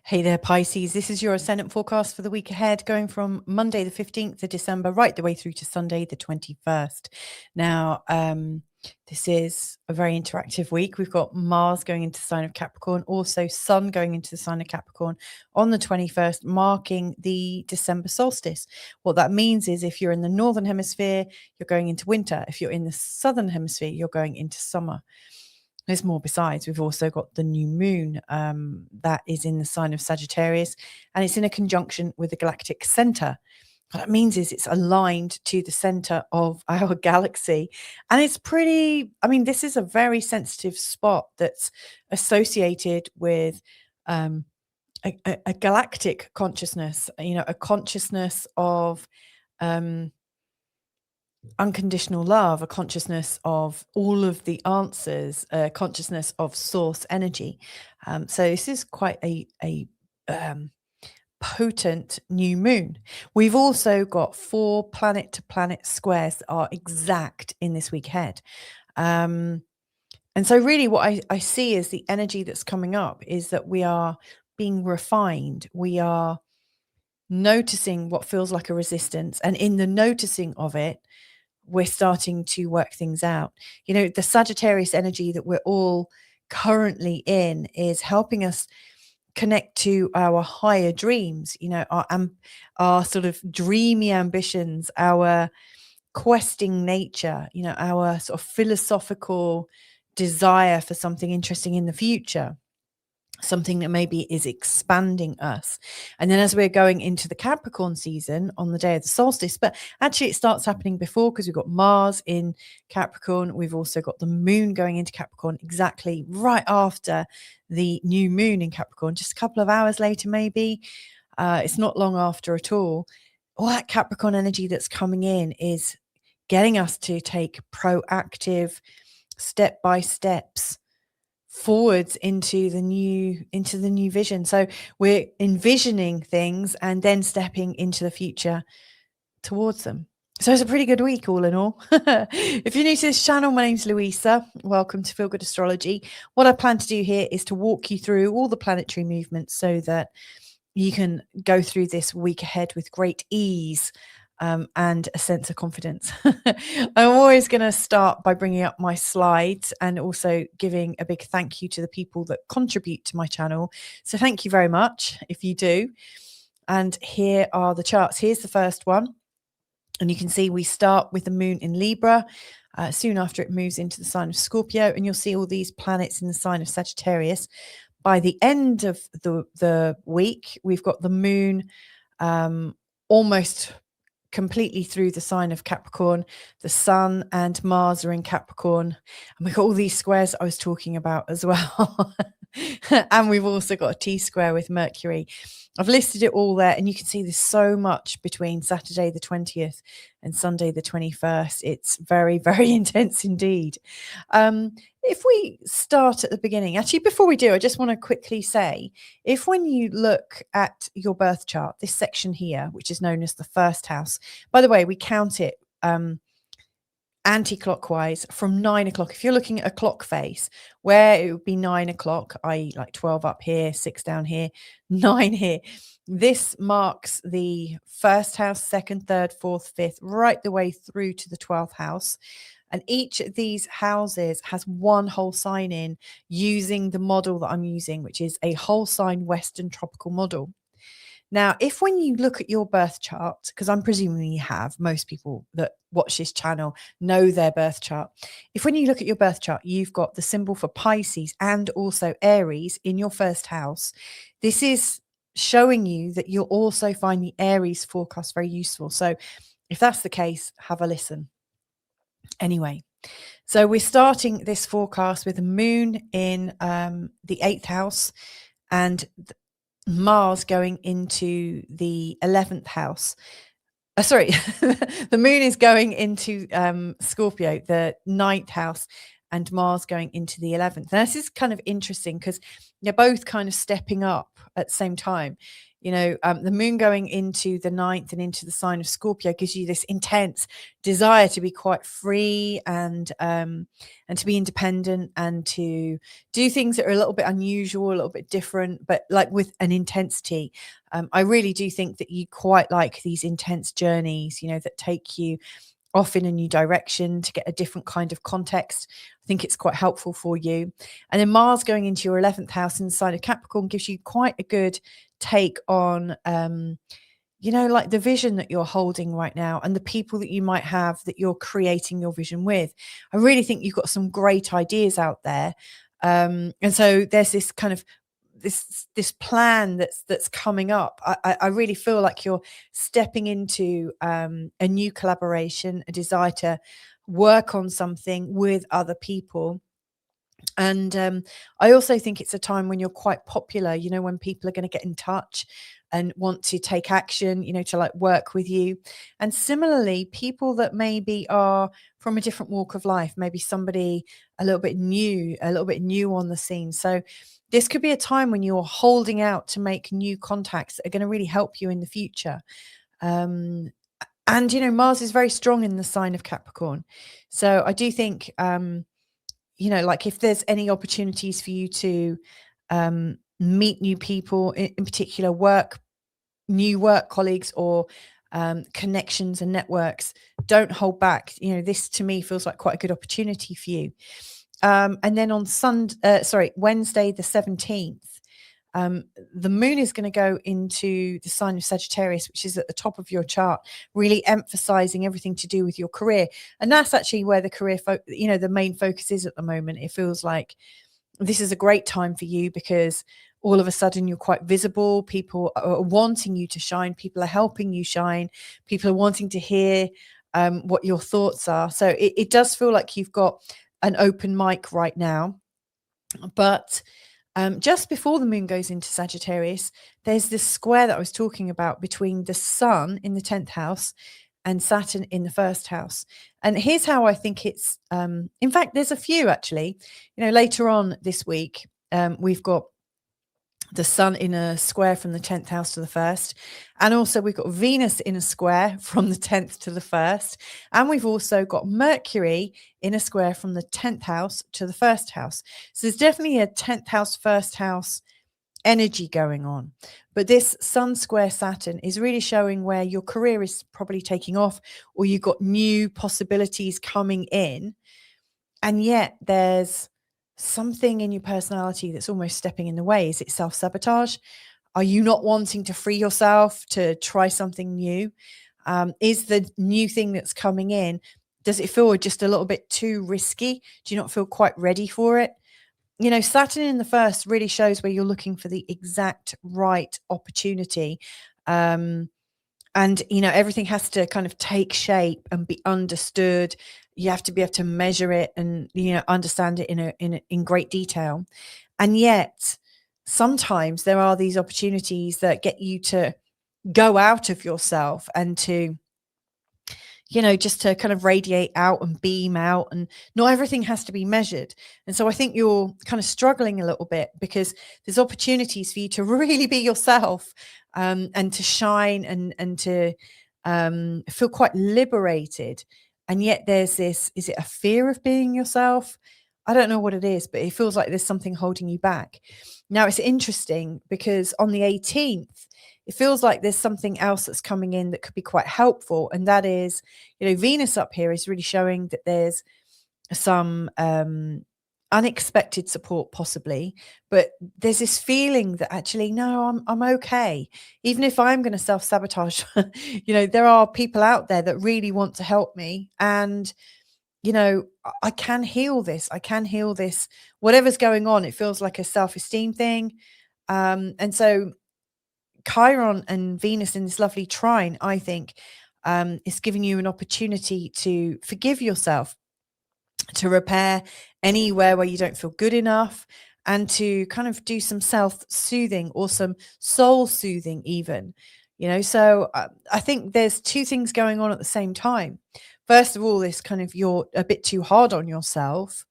Hey there, Pisces. This is your Ascendant forecast for the week ahead, going from Monday, the 15th of December, right the way through to Sunday, the 21st. Now, this is a very interactive week. We've got Mars going into the sign of Capricorn, also Sun going into the sign of Capricorn on the 21st, marking the December solstice. What that means is if you're in the Northern Hemisphere, you're going into winter. If you're in the Southern Hemisphere, you're going into summer. There's more besides. We've also got the new moon that is in the sign of Sagittarius, and it's in a conjunction with the Galactic Centre. What that means is it's aligned to the center of our galaxy. And it's pretty, this is a very sensitive spot that's associated with a galactic consciousness, a consciousness of unconditional love, a consciousness of all of the answers, a consciousness of source energy. So this is quite a potent new moon. We've also got 4 planet to planet squares that are exact in this week ahead. And so really what I see as the energy that's coming up is that we are being refined. We are noticing what feels like a resistance. And in the noticing of it, we're starting to work things out. The Sagittarius energy that we're all currently in is helping us connect to our higher dreams, our sort of dreamy ambitions, our questing nature, our sort of philosophical desire for something interesting in the future, something that maybe is expanding us. And then as we're going into the Capricorn season on the day of the solstice, but actually it starts happening before, because we've got Mars in Capricorn. We've also got the moon going into Capricorn exactly right after the new moon in Capricorn, just a couple of hours later, maybe. It's not long after at all. All that Capricorn energy that's coming in is getting us to take proactive step-by-steps forwards into the new vision. So we're envisioning things and then stepping into the future towards them. So it's a pretty good week, all in all. If you're new to this channel, my name's Louisa. Welcome to Feel Good Astrology. What I plan to do here is to walk you through all the planetary movements so that you can go through this week ahead with great ease and a sense of confidence. I'm always going to start by bringing up my slides and also giving a big thank you to the people that contribute to my channel. So thank you very much if you do. And here are the charts. Here's the first one. And you can see we start with the moon in Libra. Soon after it moves into the sign of Scorpio, and you'll see all these planets in the sign of Sagittarius. By the end of the week, we've got the moon almost completely through the sign of Capricorn. The Sun and Mars are in Capricorn, and we've got all these squares I was talking about as well. And we've also got a T-square with Mercury. I've listed it all there, and you can see there's so much between Saturday the 20th and Sunday the 21st. It's very, very intense indeed. If we start at the beginning, actually, before we do, I just want to quickly say, if when you look at your birth chart, this section here, which is known as the first house, by the way, we count it anti-clockwise from 9 o'clock. If you're looking at a clock face, where it would be 9 o'clock, i.e. like 12 up here, 6 down here, 9 here, this marks the first house, second, third, fourth, fifth, right the way through to the 12th house. And each of these houses has one whole sign in, using the model that I'm using, which is a whole sign Western tropical model. Now, if when you look at your birth chart, because I'm presuming you have, most people that watch this channel know their birth chart. If when you look at your birth chart, you've got the symbol for Pisces and also Aries in your first house, this is showing you that you'll also find the Aries forecast very useful. So if that's the case, have a listen. Anyway, so we're starting this forecast with the moon in the 8th house and Mars going into the 11th house. Sorry, the moon is going into Scorpio, the 9th house, and Mars going into the 11th. And this is kind of interesting because they're both kind of stepping up at the same time. The moon going into the 9th and into the sign of Scorpio gives you this intense desire to be quite free and to be independent and to do things that are a little bit unusual, a little bit different, but like with an intensity. I really do think that you quite like these intense journeys, that take you off in a new direction to get a different kind of context. I think it's quite helpful for you. And then Mars going into your 11th house in the sign of Capricorn gives you quite a good take on like the vision that you're holding right now and the people that you might have that you're creating your vision with. I really think you've got some great ideas out there, and so there's this kind of this plan that's coming up. I really feel like you're stepping into a new collaboration, a desire to work on something with other people. And I also think it's a time when you're quite popular, when people are going to get in touch and want to take action, to like work with you. And similarly, people that maybe are from a different walk of life, maybe somebody a little bit new on the scene. So this could be a time when you're holding out to make new contacts that are going to really help you in the future. And, Mars is very strong in the sign of Capricorn. So I do think, like if there's any opportunities for you to meet new people, in particular new work colleagues or connections and networks, don't hold back. This to me feels like quite a good opportunity for you. And then on Wednesday, the 17th, the moon is going to go into the sign of Sagittarius, which is at the top of your chart, really emphasizing everything to do with your career. And that's actually where the career, the main focus is at the moment. It feels like this is a great time for you because all of a sudden you're quite visible. People are wanting you to shine. People are helping you shine. People are wanting to hear what your thoughts are. So it does feel like you've got an open mic right now. But just before the moon goes into Sagittarius, there's this square that I was talking about between the sun in the 10th house and Saturn in the 1st house. And here's how I think it's, in fact, there's a few actually, later on this week, we've got the sun in a square from the 10th house to the 1st. And also we've got Venus in a square from the 10th to the 1st. And we've also got Mercury in a square from the 10th house to the 1st house. So there's definitely a 10th house, 1st house energy going on. But this sun square Saturn is really showing where your career is probably taking off, or you've got new possibilities coming in. And yet there's something in your personality that's almost stepping in the way. Is it self-sabotage? Are you not wanting to free yourself to try something new? Is the new thing that's coming in, does it feel just a little bit too risky? Do you not feel quite ready for it? Saturn in the 1st really shows where you're looking for the exact right opportunity. And everything has to kind of take shape and be understood. You have to be able to measure it and understand it in great detail. And yet sometimes there are these opportunities that get you to go out of yourself and to just to kind of radiate out and beam out, and not everything has to be measured. And so I think you're kind of struggling a little bit because there's opportunities for you to really be yourself, and to shine and to feel quite liberated. And yet there's this, is it a fear of being yourself? I don't know what it is, but it feels like there's something holding you back. Now it's interesting because on the 18th, it feels like there's something else that's coming in that could be quite helpful. And that is, Venus up here is really showing that there's some unexpected support possibly, but there's this feeling that actually, no, I'm okay. Even if I'm going to self-sabotage, there are people out there that really want to help me. And, I can heal this. I can heal this. Whatever's going on, it feels like a self-esteem thing. And so Chiron and Venus in this lovely trine, I think, is giving you an opportunity to forgive yourself, to repair anywhere where you don't feel good enough, and to kind of do some self-soothing or some soul-soothing even. So I think there's two things going on at the same time. First of all, this kind of, you're a bit too hard on yourself.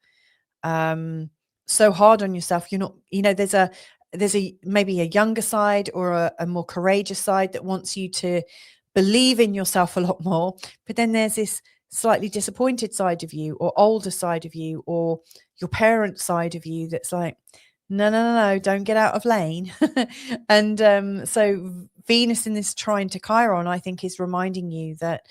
so hard on yourself. You're not, there's a maybe a younger side or a more courageous side that wants you to believe in yourself a lot more. But then there's this slightly disappointed side of you, or older side of you, or your parent side of you that's like, no, don't get out of lane. And so Venus in this trine to Chiron, I think, is reminding you that,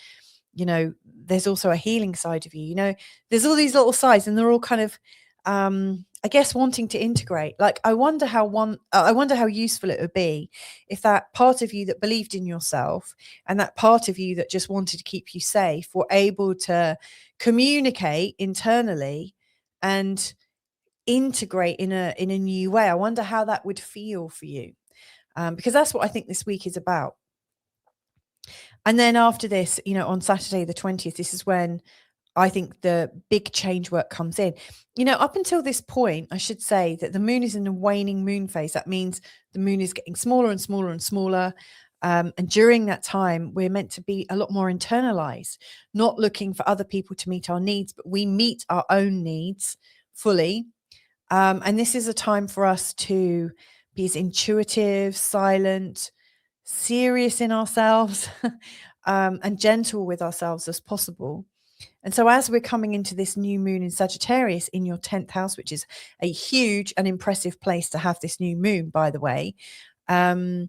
there's also a healing side of you. There's all these little sides, and they're all kind of, I guess, wanting to integrate. Like, I wonder how useful it would be if that part of you that believed in yourself and that part of you that just wanted to keep you safe were able to communicate internally and integrate in a new way. I wonder how that would feel for you, because that's what I think this week is about. And then after this, on Saturday the 20th, this is when I think the big change work comes in. Up until this point, I should say that the moon is in a waning moon phase. That means the moon is getting smaller and smaller and smaller. And during that time, we're meant to be a lot more internalized, not looking for other people to meet our needs, but we meet our own needs fully. And this is a time for us to be as intuitive, silent, serious in ourselves, and gentle with ourselves as possible. And so as we're coming into this new moon in Sagittarius in your 10th house, which is a huge and impressive place to have this new moon, by the way, I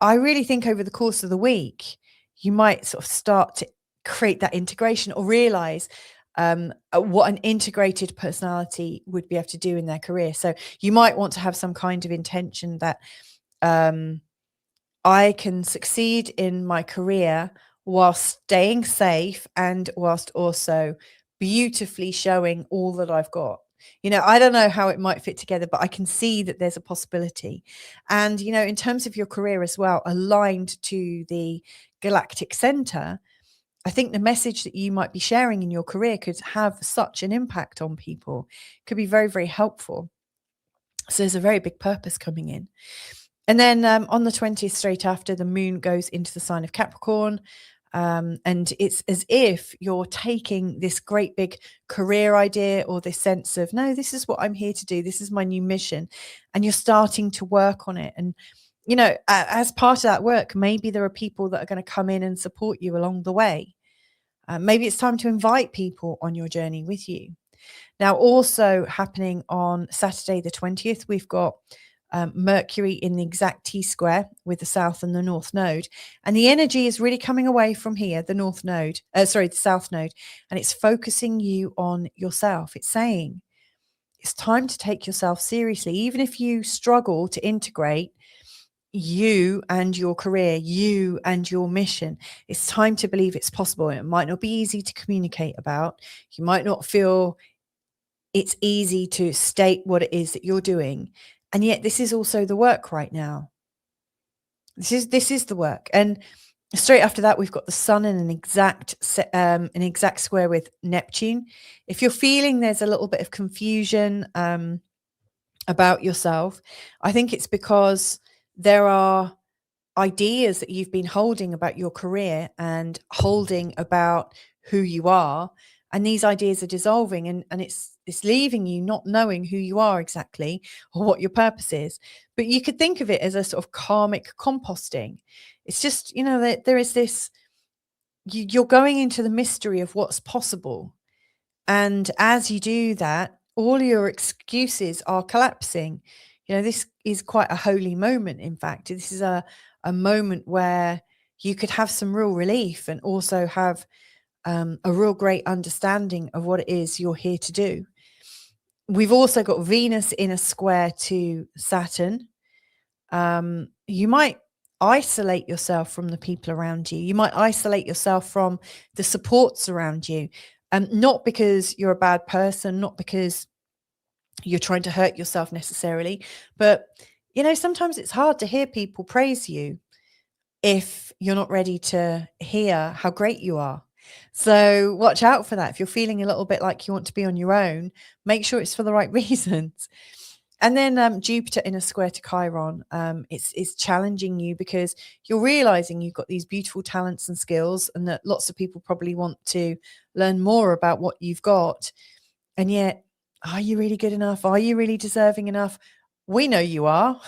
really think over the course of the week, you might sort of start to create that integration, or realize what an integrated personality would be able to do in their career. So you might want to have some kind of intention that I can succeed in my career whilst staying safe and whilst also beautifully showing all that I've got. I don't know how it might fit together, but I can see that there's a possibility. And, in terms of your career as well, aligned to the Galactic Centre, I think the message that you might be sharing in your career could have such an impact on people, could be very, very helpful. So there's a very big purpose coming in. And then on the 20th, straight after, the moon goes into the sign of Capricorn. And it's as if you're taking this great big career idea, or this sense of, no, this is what I'm here to do. This is my new mission. And you're starting to work on it. And, as part of that work, maybe there are people that are going to come in and support you along the way. Maybe it's time to invite people on your journey with you. Now, also happening on Saturday, the 20th, we've got Mercury in the exact T-square with the South and the North node. And the energy is really coming away from here, the the South node, and it's focusing you on yourself. It's saying it's time to take yourself seriously, even if you struggle to integrate you and your career, you and your mission. It's time to believe it's possible. It might not be easy to communicate about. You might not feel it's easy to state what it is that you're doing. And yet this is also the work right now. This is the work. And straight after that, we've got the sun in an exact square with Neptune. If you're feeling there's a little bit of confusion about yourself, I think it's because there are ideas that you've been holding about your career and holding about who you are. And these ideas are dissolving, and it's leaving you not knowing who you are exactly, or what your purpose is. But you could think of it as a sort of karmic composting. It's just, that there is this, you're going into the mystery of what's possible. And as you do that, all your excuses are collapsing. This is quite a holy moment. In fact, this is a moment where you could have some real relief, and also have a real great understanding of what it is you're here to do. We've also got Venus in a square to Saturn. You might isolate yourself from the people around you. You might isolate yourself from the supports around you. Not because you're a bad person, not because you're trying to hurt yourself necessarily, but, sometimes it's hard to hear people praise you if you're not ready to hear how great you are. So watch out for that. If you're feeling a little bit like you want to be on your own, make sure it's for the right reasons. And then Jupiter in a square to Chiron, it's challenging you, because you're realizing you've got these beautiful talents and skills, and that lots of people probably want to learn more about what you've got. And yet Are you really good enough? Are you really deserving enough? We know you are,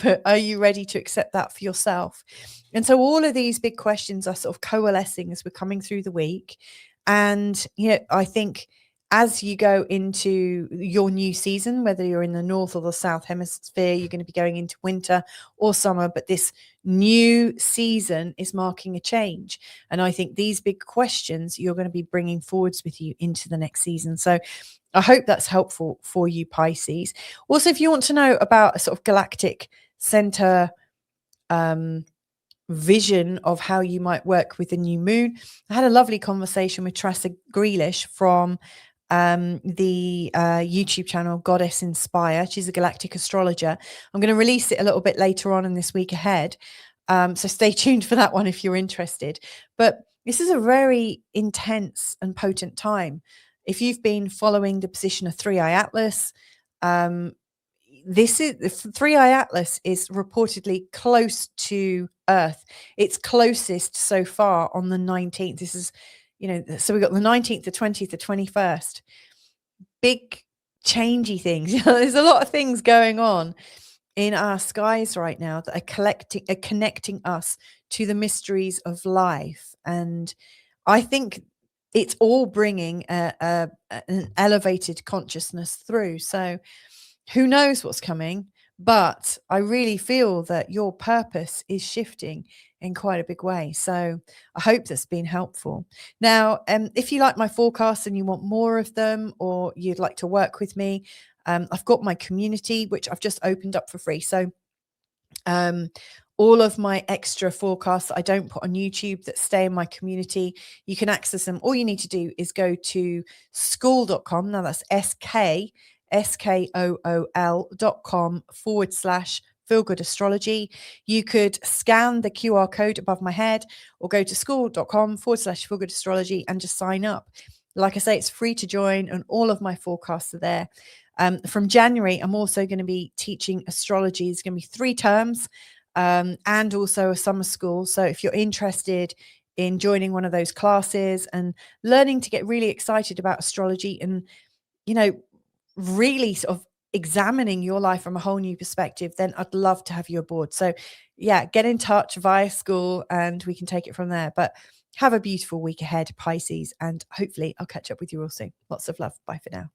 but are you ready to accept that for yourself? And so all of these big questions are sort of coalescing as we're coming through the week. And, I think as you go into your new season, whether you're in the North or the South Hemisphere, you're going to be going into winter or summer, but this new season is marking a change. And I think these big questions you're going to be bringing forwards with you into the next season. So I hope that's helpful for you, Pisces. Also, if you want to know about a sort of Galactic Centre vision of how you might work with the new moon, I had a lovely conversation with Tressa Grealish from the YouTube channel Goddess Inspire. She's a galactic astrologer. I'm going to release it a little bit later on in this week ahead. So stay tuned for that one if you're interested. But this is a very intense and potent time. If you've been following the position of 3i Atlas, this is the 3i Atlas is reportedly close to Earth. It's closest so far on the 19th. This is, so we got the 19th, the 20th, the 21st. Big changey things. There's a lot of things going on in our skies right now that are connecting us to the mysteries of life. And I think it's all bringing an elevated consciousness through. So who knows what's coming, but I really feel that your purpose is shifting in quite a big way. So I hope that's been helpful. Now, if you like my forecasts and you want more of them, or you'd like to work with me, I've got my community, which I've just opened up for free. So all of my extra forecasts that I don't put on YouTube that stay in my community, you can access them. All you need to do is go to skool.com. Now that's skool.com/Feel Good Astrology. You could scan the QR code above my head or go to skool.com/Feel Good Astrology and just sign up. Like I say, it's free to join and all of my forecasts are there. From January, I'm also going to be teaching astrology. It's going to be 3 terms and also a summer school. So if you're interested in joining one of those classes and learning to get really excited about astrology and, really sort of examining your life from a whole new perspective, then I'd love to have you aboard. So yeah, get in touch via Skool and we can take it from there. But have a beautiful week ahead, Pisces, and hopefully I'll catch up with you all soon. Lots of love. Bye for now.